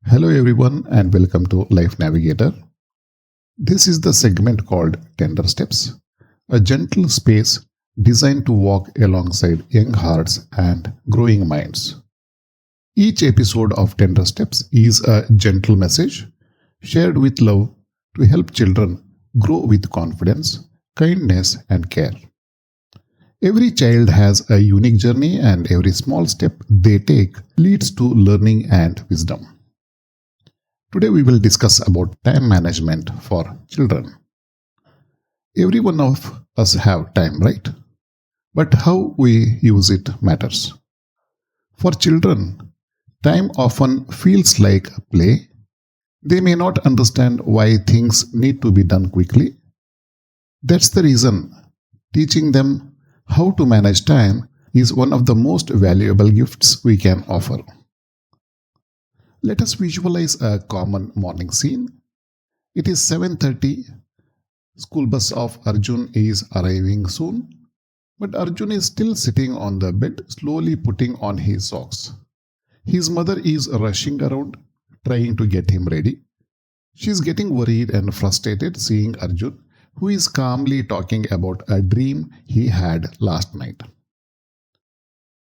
Hello, everyone, and welcome to Life Navigator. This is the segment called Tender Steps, a gentle space designed to walk alongside young hearts and growing minds. Each episode of Tender Steps is a gentle message shared with love to help children grow with confidence, kindness, and care. Every child has a unique journey, and every small step they take leads to learning and wisdom. Today we will discuss about time management for children. Every one of us have time, right? But how we use it matters. For children, time often feels like play. They may not understand why things need to be done quickly. That's the reason teaching them how to manage time is one of the most valuable gifts we can offer. Let us visualize a common morning scene. It is 7:30. School bus of Arjun is arriving soon, but Arjun is still sitting on the bed, slowly putting on his socks. His mother is rushing around, trying to get him ready. She is getting worried and frustrated seeing Arjun, who is calmly talking about a dream he had last night.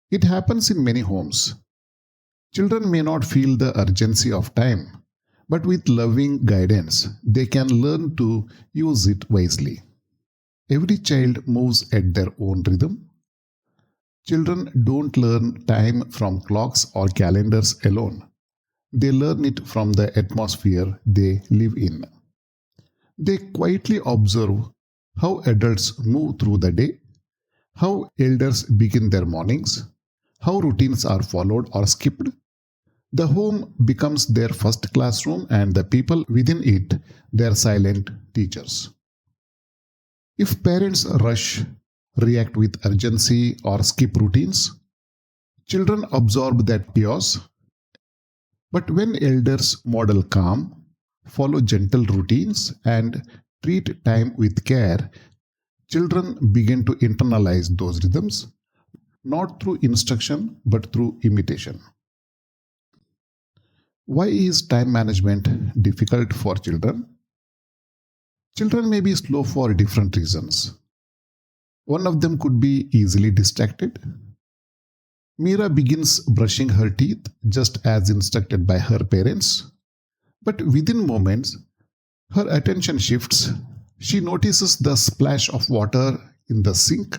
It happens in many homes. Children may not feel the urgency of time, but with loving guidance, they can learn to use it wisely. Every child moves at their own rhythm. Children don't learn time from clocks or calendars alone. They learn it from the atmosphere they live in. They quietly observe how adults move through the day, how elders begin their mornings, how routines are followed or skipped. The home becomes their first classroom, and the people within it their silent teachers. If parents rush, react with urgency, or skip routines, children absorb that chaos. But when elders model calm, follow gentle routines, and treat time with care, children begin to internalize those rhythms, not through instruction but through imitation. Why is time management difficult for children? Children may be slow for different reasons. One of them could be easily distracted. Meera begins brushing her teeth just as instructed by her parents, but within moments, her attention shifts. She notices the splash of water in the sink,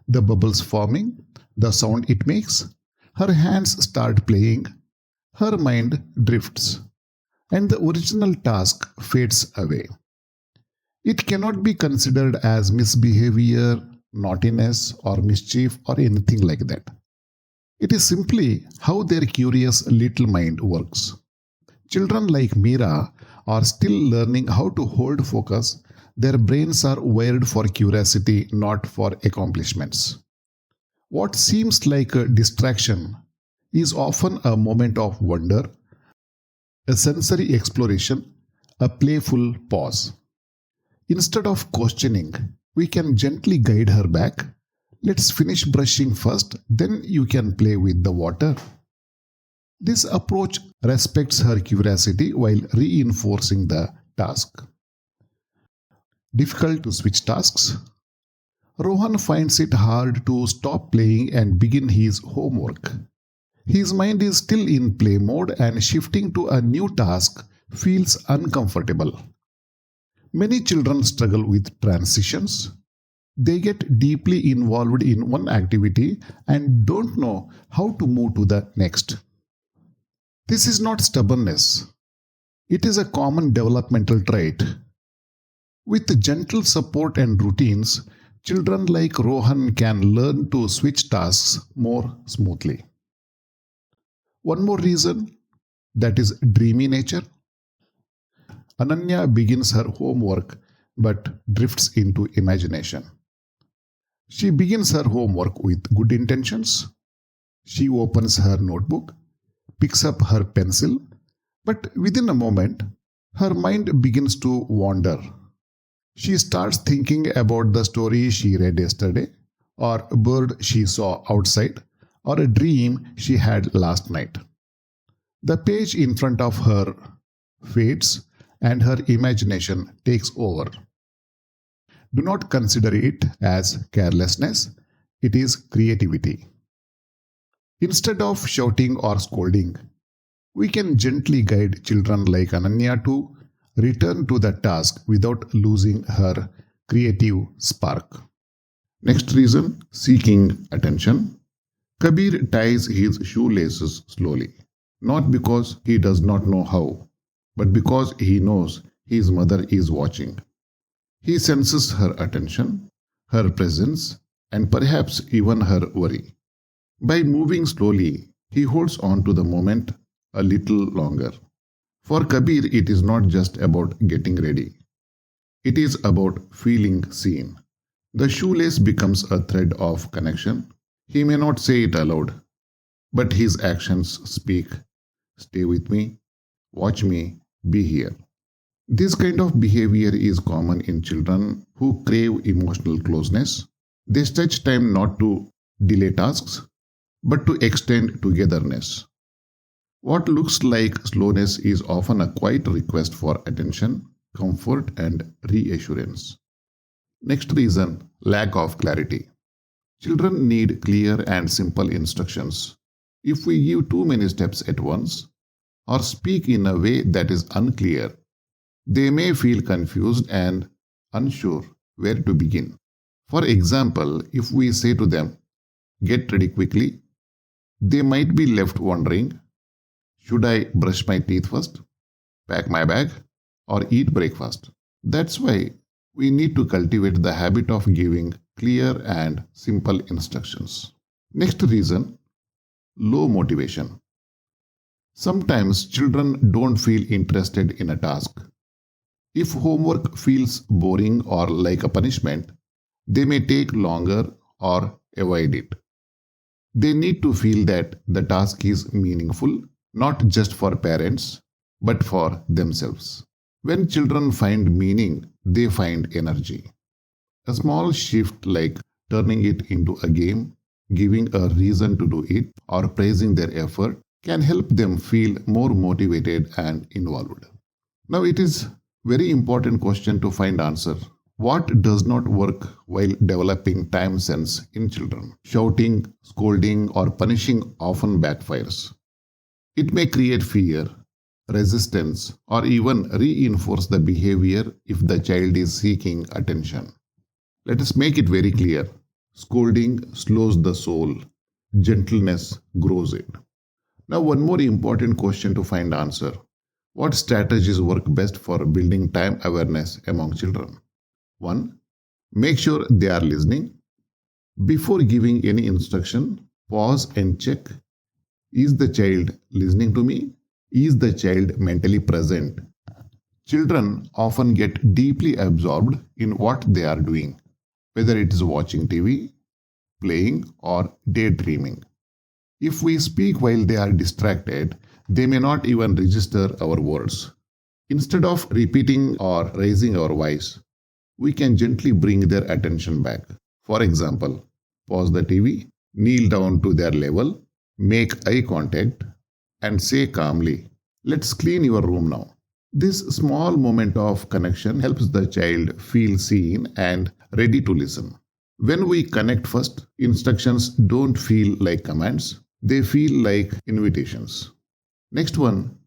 the bubbles forming, the sound it makes. Her hands start playing. Her mind drifts, and the original task fades away. It cannot be considered as misbehavior, naughtiness, or mischief, or anything like that. It is simply how their curious little mind works. Children like Meera are still learning how to hold focus. Their brains are wired for curiosity, not for accomplishments. What seems like a distraction is often a moment of wonder, a sensory exploration, a playful pause. Instead of questioning, we can gently guide her back. Let's finish brushing first, then you can play with the water. This approach respects her curiosity while reinforcing the task. Difficult to switch tasks? Rohan finds it hard to stop playing and begin his homework. His mind is still in play mode, and shifting to a new task feels uncomfortable. Many children struggle with transitions. They get deeply involved in one activity and don't know how to move to the next. This is not stubbornness. It is a common developmental trait. With gentle support and routines, children like Rohan can learn to switch tasks more smoothly. One more reason, that is dreamy nature. Ananya begins her homework but drifts into imagination. She begins her homework with good intentions. She opens her notebook, picks up her pencil, but within a moment, her mind begins to wander. She starts thinking about the story she read yesterday, or a bird she saw outside, or a dream she had last night. The page in front of her fades and her imagination takes over. Do not consider it as carelessness, it is creativity. Instead of shouting or scolding, we can gently guide children like Ananya to return to the task without losing her creative spark. Next reason, seeking attention. Kabir ties his shoelaces slowly, not because he does not know how, but because he knows his mother is watching. He senses her attention, her presence, and perhaps even her worry. By moving slowly, he holds on to the moment a little longer. For Kabir, it is not just about getting ready. It is about feeling seen. The shoelace becomes a thread of connection. He may not say it aloud, but his actions speak. Stay with me, watch me, be here. This kind of behavior is common in children who crave emotional closeness. They stretch time not to delay tasks, but to extend togetherness. What looks like slowness is often a quiet request for attention, comfort, and reassurance. Next reason, lack of clarity. Children need clear and simple instructions. If we give too many steps at once, or speak in a way that is unclear, they may feel confused and unsure where to begin. For example, if we say to them, "Get ready quickly," they might be left wondering, should I brush my teeth first, pack my bag, or eat breakfast? That's why we need to cultivate the habit of giving clear and simple instructions. Next reason, low motivation. Sometimes children don't feel interested in a task. If homework feels boring or like a punishment, they may take longer or avoid it. They need to feel that the task is meaningful, not just for parents, but for themselves. When children find meaning, they find energy. A small shift like turning it into a game, giving a reason to do it, or praising their effort can help them feel more motivated and involved. Now it is very important question to find answer. What does not work while developing time sense in children? Shouting, scolding, or punishing often backfires. It may create fear, resistance, or even reinforce the behavior if the child is seeking attention. Let us make it very clear. Scolding slows the soul. Gentleness grows it. Now one more important question to find answer. What strategies work best for building time awareness among children? 1. Make sure they are listening. Before giving any instruction, pause and check. Is the child listening to me? Is the child mentally present? Children often get deeply absorbed in what they are doing, whether it is watching TV, playing, or daydreaming. If we speak while they are distracted, they may not even register our words. Instead of repeating or raising our voice, we can gently bring their attention back. For example, pause the TV, kneel down to their level, make eye contact, and say calmly, "Let's clean your room now." This small moment of connection helps the child feel seen and ready to listen. When we connect first, instructions don't feel like commands, they feel like invitations. Next one,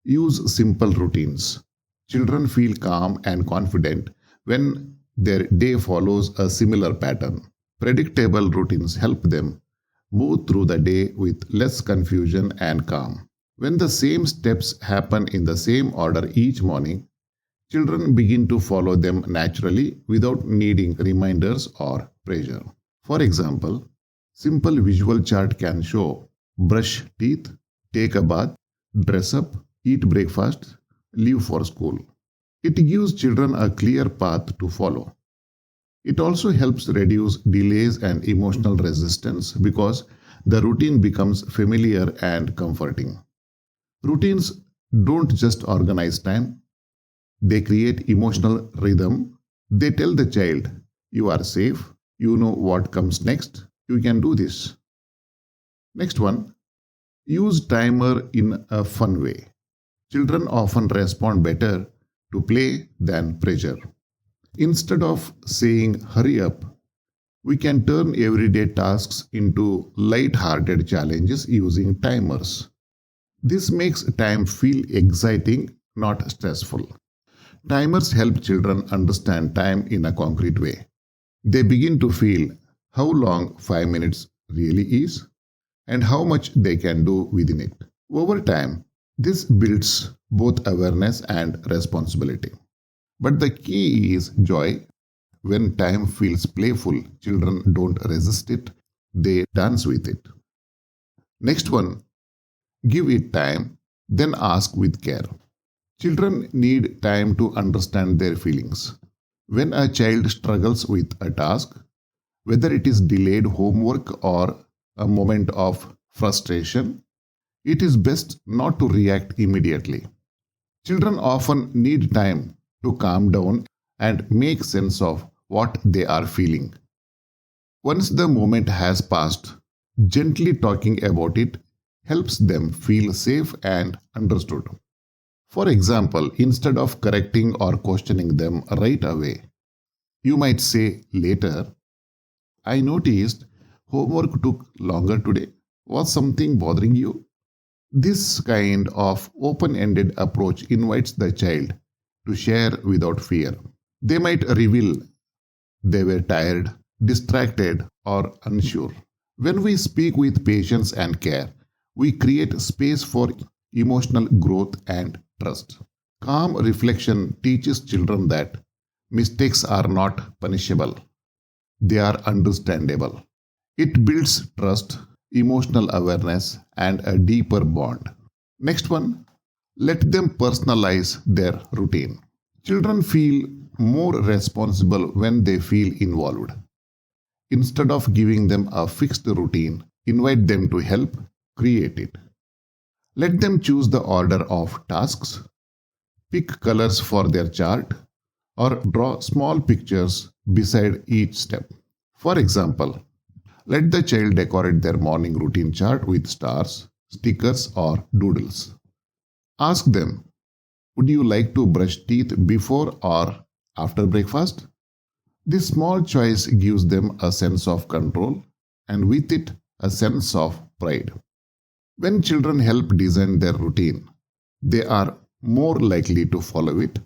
use simple routines. Children feel calm and confident when their day follows a similar pattern. Predictable routines help them move through the day with less confusion and calm. When the same steps happen in the same order each morning, children begin to follow them naturally without needing reminders or pressure. For example, simple visual chart can show brush teeth, take a bath, dress up, eat breakfast, leave for school. It gives children a clear path to follow. It also helps reduce delays and emotional resistance because the routine becomes familiar and comforting. Routines don't just organize time, they create emotional rhythm. They tell the child, "You are safe, you know what comes next, you can do this." Next one, Use timer in a fun way. Children often respond better to play than pressure. Instead of saying hurry up, we can turn everyday tasks into light-hearted challenges using timers. This makes time feel exciting, not stressful. Timers help children understand time in a concrete way. They begin to feel how long 5 minutes really is and how much they can do within it. Over time, this builds both awareness and responsibility. But the key is joy. When time feels playful, children don't resist it, they dance with it. Next one, give it time, then ask with care. Children need time to understand their feelings. When a child struggles with a task, whether it is delayed homework or a moment of frustration, it is best not to react immediately. Children often need time to calm down and make sense of what they are feeling. Once the moment has passed, gently talking about it helps them feel safe and understood. For example, instead of correcting or questioning them right away, you might say later, I noticed homework took longer today. Was something bothering you? This kind of open-ended approach invites the child to share without fear. They might reveal they were tired, distracted, or unsure. When we speak with patience and care, we create space for emotional growth and trust. Calm reflection teaches children that mistakes are not punishable, they are understandable. It builds trust, emotional awareness, and a deeper bond. Next one, let them personalize their routine. Children feel more responsible when they feel involved. Instead of giving them a fixed routine, invite them to help create it. Let them choose the order of tasks, pick colors for their chart, or draw small pictures beside each step. For example, let the child decorate their morning routine chart with stars, stickers, or doodles. Ask them, would you like to brush teeth before or after breakfast? This small choice gives them a sense of control and with it a sense of pride. When children help design their routine, they are more likely to follow it.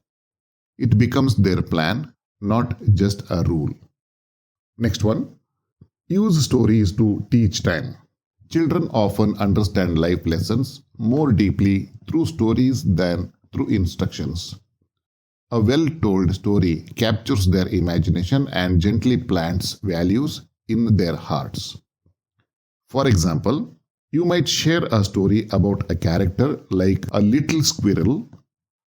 It becomes their plan, not just a rule. Next one, use stories to teach time. Children often understand life lessons more deeply through stories than through instructions. A well-told story captures their imagination and gently plants values in their hearts. For example, you might share a story about a character like a little squirrel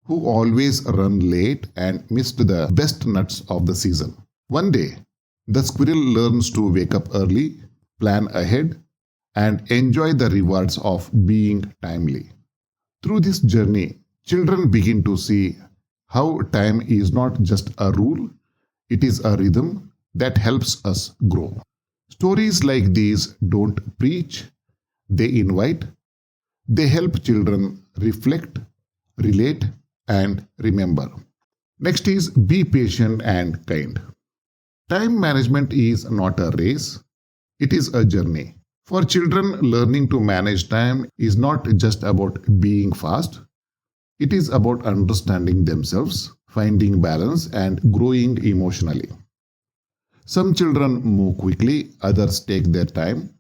who always ran late and missed the best nuts of the season. One day, the squirrel learns to wake up early, plan ahead, and enjoy the rewards of being timely. Through this journey, children begin to see how time is not just a rule, it is a rhythm that helps us grow. Stories like these don't preach, they invite, they help children reflect, relate, and remember. Next is be patient and kind. Time management is not a race, it is a journey. For children, learning to manage time is not just about being fast, it is about understanding themselves, finding balance, and growing emotionally. Some children move quickly, others take their time.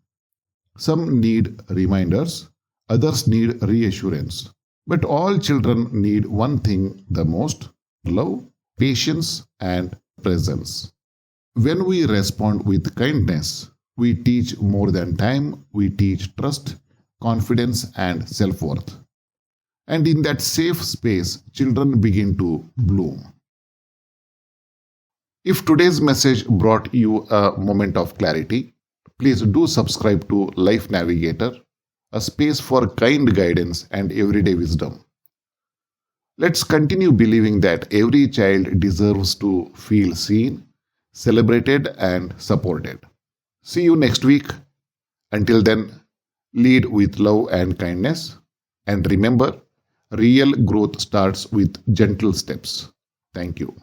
Some need reminders, others need reassurance. But all children need one thing the most: love, patience, and presence. When we respond with kindness, we teach more than time, we teach trust, confidence, and self worth. And in that safe space, children begin to bloom. If today's message brought you a moment of clarity, please do subscribe to Life Navigator, a space for kind guidance and everyday wisdom. Let's continue believing that every child deserves to feel seen, celebrated, and supported. See you next week. Until then, Lead with love and kindness. And remember, real growth starts with gentle steps. Thank you.